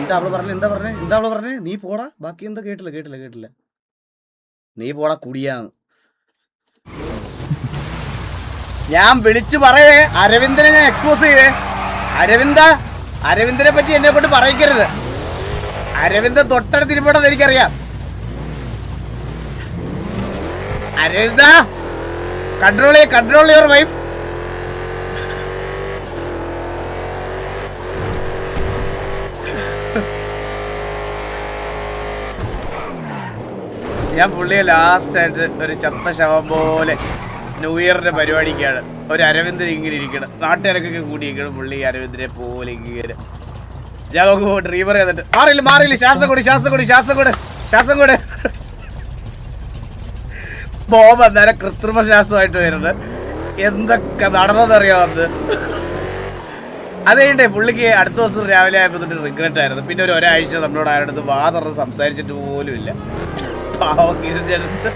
എന്താ അവള് പറഞ്ഞേ? നീ പോടാ. ബാക്കി എന്താ? കേട്ടില്ല. നീ പോടാ കുടിയാന്ന് ഞാൻ വിളിച്ചു പറയേ. അരവിന്ദനെ ഞാൻ എക്സ്പോസ് ചെയ്യേ. അരവിന്ദനെ പറ്റി എന്നെ കൊണ്ട് പറയിക്കരുത്. അരവിന്ദൻ തൊട്ടടുത്തിരിപ്പണെന്ന് എനിക്കറിയാം. Aravinda, control your wife. ഞാൻ പുള്ളിയെ ലാസ്റ്റ് ആയിട്ട് ഒരു ചത്ത ശവം പോലെ ന്യൂ ഇയറിന്റെ പരിപാടിക്കാണ് ഒരു അരവിന്ദൻ ഇങ്ങനെ ഇരിക്കണം. നാട്ടുകാരൊക്കെ കൂടിയിരിക്കണം. പുള്ളി അരവിന്ദനെ പോലെ ഇങ്ങനെ ഞാൻ നോക്കുമ്പോ ഡ്രൈവർ ചെയ്തിട്ട് മാറിയില്ല. ശ്വാസം കൂടെ ബോംബ് അന്നേരം കൃത്രിമ ശ്വാസമായിട്ട് വരുന്നത്. എന്തൊക്കെ നടന്നതറിയാമെന്ന്. അത് കഴിഞ്ഞിട്ടേ പുള്ളിക്ക് അടുത്ത ദിവസം രാവിലെ ആയപ്പോൾ തൊട്ട് റിഗ്രറ്റ് ആയിരുന്നു. പിന്നെ ഒരാഴ്ച നമ്മളോട് ആരുടെ വാ തുറന്ന് സംസാരിച്ചിട്ട് പോലും ഇല്ല. പാവം കിരഞ്ഞെടുത്ത്